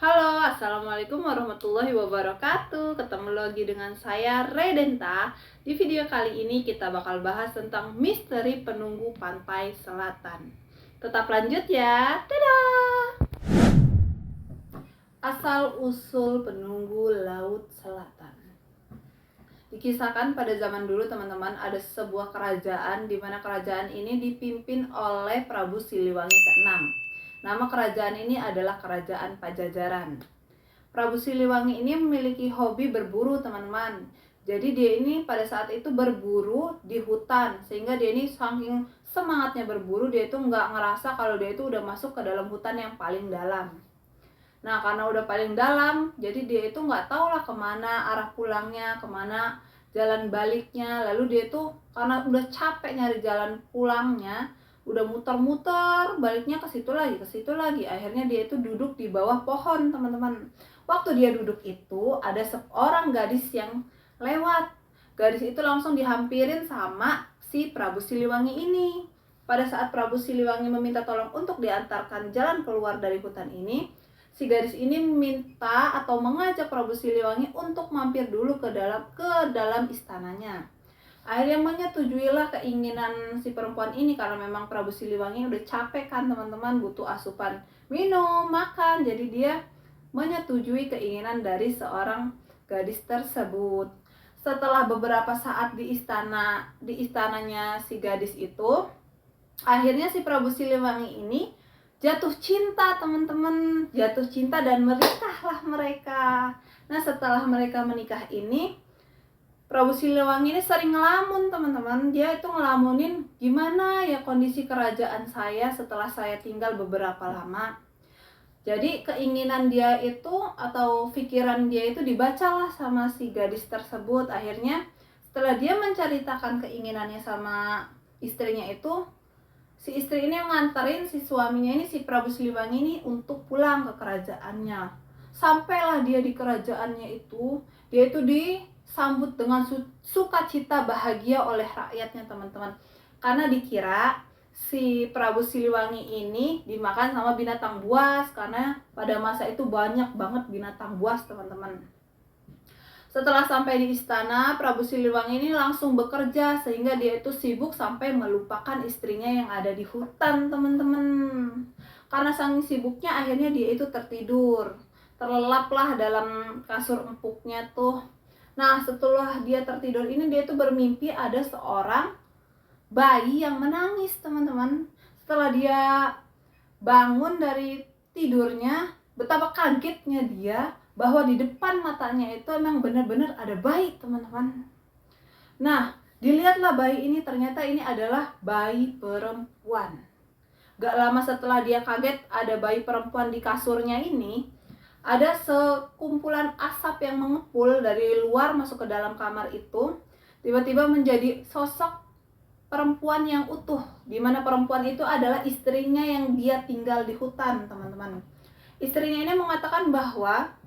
Halo, assalamualaikum warahmatullahi wabarakatuh. Ketemu lagi dengan saya Redenta. Di video kali ini kita bakal bahas tentang misteri penunggu pantai selatan. Tetap lanjut ya. Dadah. Asal-usul penunggu laut selatan. Dikisahkan pada zaman dulu teman-teman, ada sebuah kerajaan di mana kerajaan ini dipimpin oleh Prabu Siliwangi ke-6. Nama kerajaan ini adalah Kerajaan Pajajaran. Prabu Siliwangi ini memiliki hobi berburu teman-teman. Jadi dia ini pada saat itu berburu di hutan, sehingga dia ini saking semangatnya berburu, dia itu nggak ngerasa kalau dia itu udah masuk ke dalam hutan yang paling dalam. Nah, karena udah paling dalam, jadi dia itu nggak tahu lah kemana arah pulangnya, kemana jalan baliknya. Lalu dia itu karena udah capek nyari jalan pulangnya, udah muter-muter, baliknya ke situ lagi. Akhirnya dia itu duduk di bawah pohon, teman-teman. Waktu dia duduk itu, ada seorang gadis yang lewat. Gadis itu langsung dihampirin sama si Prabu Siliwangi ini. Pada saat Prabu Siliwangi meminta tolong untuk diantarkan jalan keluar dari hutan ini, si gadis ini minta atau mengajak Prabu Siliwangi untuk mampir dulu ke dalam istananya. Akhirnya menyetujuilah keinginan si perempuan ini, karena memang Prabu Siliwangi udah capek kan teman-teman, butuh asupan minum, makan. Jadi dia menyetujui keinginan dari seorang gadis tersebut. Setelah beberapa saat di istananya si gadis itu, akhirnya si Prabu Siliwangi ini jatuh cinta teman-teman, jatuh cinta dan menikahlah mereka. Nah, setelah mereka menikah ini, Prabu Siliwangi ini sering ngelamun teman-teman. Dia itu ngelamunin gimana ya kondisi kerajaan saya setelah saya tinggal beberapa lama. Jadi keinginan dia itu atau pikiran dia itu dibacalah sama si gadis tersebut. Akhirnya setelah dia menceritakan keinginannya sama istrinya itu, si istri ini nganterin si suaminya ini, si Prabu Siliwangi ini, untuk pulang ke kerajaannya. Sampailah dia di kerajaannya itu, dia itu disambut dengan sukacita bahagia oleh rakyatnya teman-teman. Karena dikira si Prabu Siliwangi ini dimakan sama binatang buas, karena pada masa itu banyak banget binatang buas teman-teman. Setelah sampai di istana, Prabu Siliwangi ini langsung bekerja, sehingga dia itu sibuk sampai melupakan istrinya yang ada di hutan teman-teman. Karena saking sibuknya, akhirnya dia itu tertidur, terlelaplah dalam kasur empuknya tuh. Nah, setelah dia tertidur ini, dia itu bermimpi ada seorang bayi yang menangis teman-teman. Setelah dia bangun dari tidurnya, betapa kagetnya dia bahwa di depan matanya itu emang benar-benar ada bayi teman-teman. Nah, dilihatlah bayi ini, ternyata ini adalah bayi perempuan. Gak lama setelah dia kaget ada bayi perempuan di kasurnya ini, ada sekumpulan asap yang mengepul dari luar masuk ke dalam kamar itu. Tiba-tiba menjadi sosok perempuan yang utuh, di mana perempuan itu adalah istrinya yang dia tinggal di hutan teman-teman. Istrinya ini mengatakan bahwa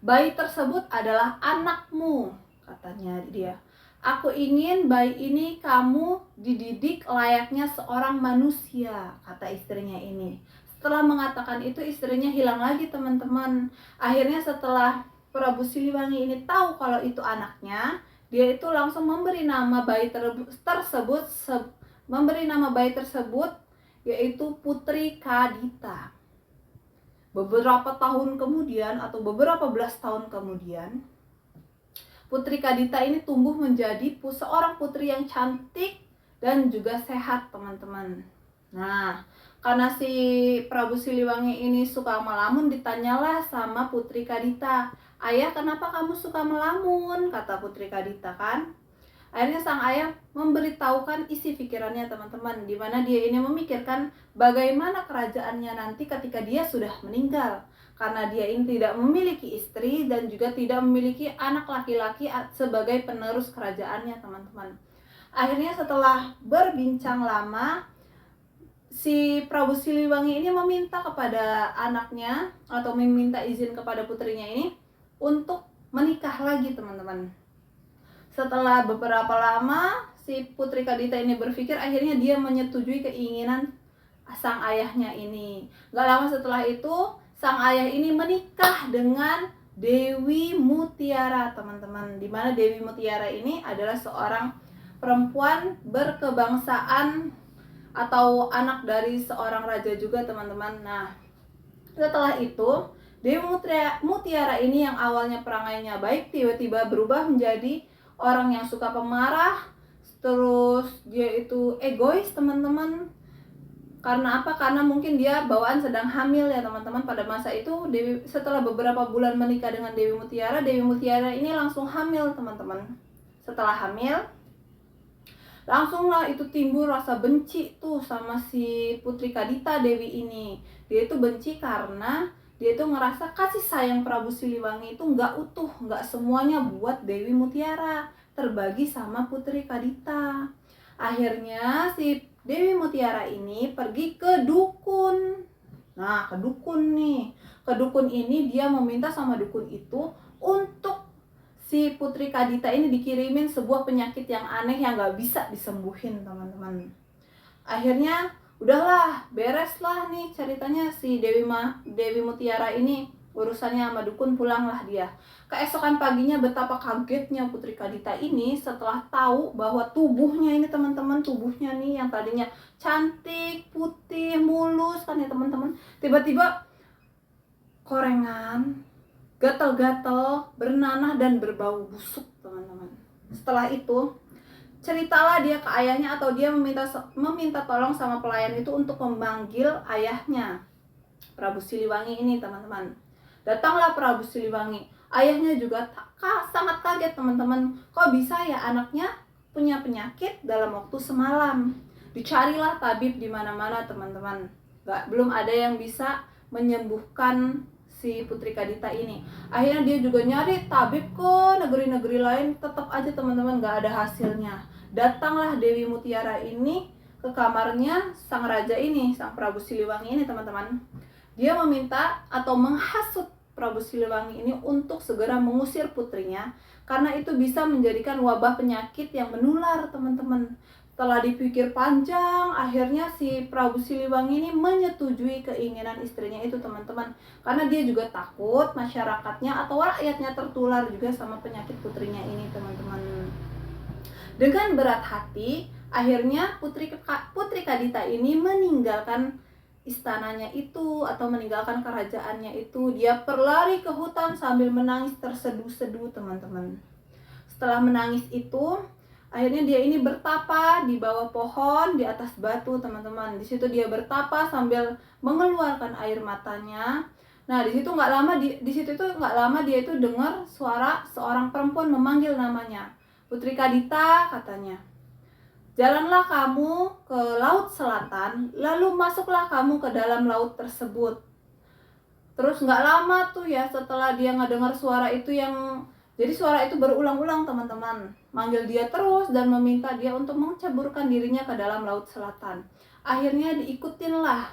bayi tersebut adalah anakmu, katanya dia. Aku ingin bayi ini kamu dididik layaknya seorang manusia, kata istrinya ini. Setelah mengatakan itu, istrinya hilang lagi teman-teman. Akhirnya setelah Prabu Siliwangi ini tahu kalau itu anaknya, dia itu langsung memberi nama bayi tersebut yaitu Putri Kadita. Beberapa tahun kemudian atau beberapa belas tahun kemudian, Putri Kadita ini tumbuh menjadi seorang putri yang cantik dan juga sehat teman-teman. Nah, karena si Prabu Siliwangi ini suka melamun, ditanyalah sama Putri Kadita, "Ayah, kenapa kamu suka melamun?" kata Putri Kadita kan. Akhirnya sang ayah memberitahukan isi pikirannya teman-teman, di mana dia ini memikirkan bagaimana kerajaannya nanti ketika dia sudah meninggal, karena dia ini tidak memiliki istri dan juga tidak memiliki anak laki-laki sebagai penerus kerajaannya teman-teman. Akhirnya setelah berbincang lama, si Prabu Siliwangi ini meminta kepada anaknya atau meminta izin kepada putrinya ini untuk menikah lagi teman-teman. Setelah beberapa lama, si Putri Kadita ini berpikir, akhirnya dia menyetujui keinginan sang ayahnya ini. Gak lama setelah itu, sang ayah ini menikah dengan Dewi Mutiara, teman-teman. Dimana Dewi Mutiara ini adalah seorang perempuan berkebangsaan atau anak dari seorang raja juga, teman-teman. Nah, setelah itu Dewi Mutiara ini yang awalnya perangainya baik, tiba-tiba berubah menjadi orang yang suka pemarah. Terus dia itu egois, teman-teman. Karena apa? Karena mungkin dia bawaan sedang hamil ya, teman-teman. Pada masa itu setelah beberapa bulan menikah dengan Dewi Mutiara ini langsung hamil, teman-teman. Setelah hamil, langsunglah itu timbul rasa benci tuh sama si Putri Kadita Dewi ini. Dia itu benci karena dia itu ngerasa kasih sayang Prabu Siliwangi itu nggak utuh, nggak semuanya buat Dewi Mutiara, terbagi sama Putri Kadita. Akhirnya si Dewi Mutiara ini pergi ke dukun. Nah, ke dukun nih. Ke dukun ini dia meminta sama dukun itu untuk si Putri Kadita ini dikirimin sebuah penyakit yang aneh yang gak bisa disembuhin, teman-teman. Akhirnya udahlah, bereslah nih ceritanya si Dewi Mutiara ini urusannya sama dukun, pulanglah dia. Keesokan paginya betapa kagetnya Putri Kadita ini setelah tahu bahwa tubuhnya ini, teman-teman, tubuhnya nih yang tadinya cantik, putih, mulus kan ya, teman-teman, tiba-tiba korengan, gatal-gatal, bernanah dan berbau busuk, teman-teman. Setelah itu ceritalah dia ke ayahnya, atau dia meminta tolong sama pelayan itu untuk memanggil ayahnya, Prabu Siliwangi ini, teman-teman. Datanglah Prabu Siliwangi. Ayahnya juga sangat kaget, teman-teman. Kok bisa ya anaknya punya penyakit dalam waktu semalam? Dicarilah tabib di mana-mana, teman-teman. Belum ada yang bisa menyembuhkan si Putri Kadita ini. Akhirnya dia juga nyari tabib ke negeri-negeri lain, tetap aja, teman-teman, gak ada hasilnya. Datanglah Dewi Mutiara ini ke kamarnya sang raja ini, sang Prabu Siliwangi ini, teman-teman. Dia meminta atau menghasut Prabu Siliwangi ini untuk segera mengusir putrinya, karena itu bisa menjadikan wabah penyakit yang menular, teman-teman. Setelah dipikir panjang, akhirnya si Prabu Siliwangi ini menyetujui keinginan istrinya itu, teman-teman. Karena dia juga takut masyarakatnya atau rakyatnya tertular juga sama penyakit putrinya ini, teman-teman. Dengan berat hati, akhirnya Putri Kadita ini meninggalkan istananya itu atau meninggalkan kerajaannya itu. Dia berlari ke hutan sambil menangis terseduh-seduh, teman-teman. Setelah menangis itu, akhirnya dia ini bertapa di bawah pohon di atas batu, teman-teman. Di situ dia bertapa sambil mengeluarkan air matanya. Nah, di situ nggak lama dia itu dengar suara seorang perempuan memanggil namanya. Putri Kadita, katanya. Jalanlah kamu ke laut selatan, lalu masuklah kamu ke dalam laut tersebut. Terus nggak lama tuh ya, setelah dia ngedengar suara itu jadi suara itu berulang-ulang, teman-teman. Manggil dia terus dan meminta dia untuk menceburkan dirinya ke dalam laut selatan. Akhirnya diikutinlah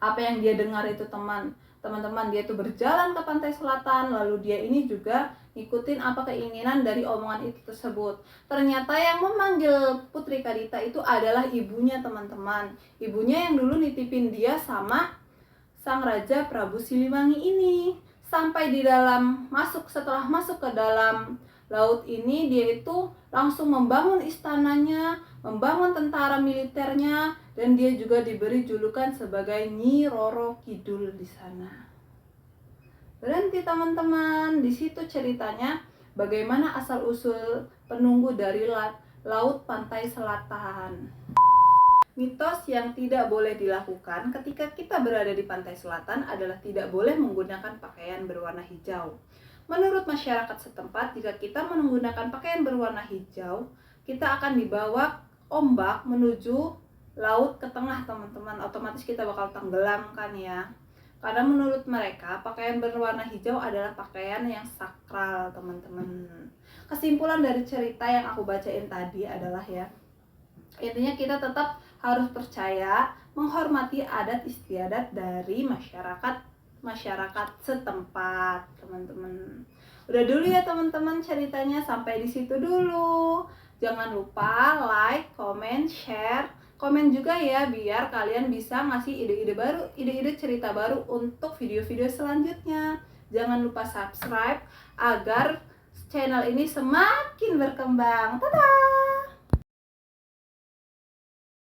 apa yang dia dengar itu, teman-teman. Dia itu berjalan ke pantai selatan, lalu dia ini juga ikutin apa keinginan dari omongan itu tersebut. Ternyata yang memanggil Putri Kadita itu adalah ibunya, teman-teman. Ibunya yang dulu nitipin dia sama sang raja Prabu Siliwangi ini. Sampai setelah masuk ke dalam laut ini, dia itu langsung membangun istananya, membangun tentara militernya, dan dia juga diberi julukan sebagai Nyi Roro Kidul di sana. Berhenti, teman-teman. Di situ ceritanya bagaimana asal-usul penunggu dari laut pantai selatan. Mitos yang tidak boleh dilakukan ketika kita berada di pantai selatan adalah tidak boleh menggunakan pakaian berwarna hijau. Menurut masyarakat setempat, jika kita menggunakan pakaian berwarna hijau, kita akan dibawa ombak menuju laut ke tengah, teman-teman. Otomatis kita bakal tenggelam kan ya. Karena menurut mereka pakaian berwarna hijau adalah pakaian yang sakral, teman-teman. Kesimpulan dari cerita yang aku bacain tadi adalah ya, intinya kita tetap harus percaya, menghormati adat istiadat dari masyarakat setempat, teman-teman. Udah dulu ya, teman-teman, ceritanya sampai di situ dulu. Jangan lupa like, comment, share, Komen juga ya biar kalian bisa ngasih ide-ide baru, ide-ide cerita baru untuk video-video selanjutnya. Jangan lupa subscribe agar channel ini semakin berkembang. Dadah!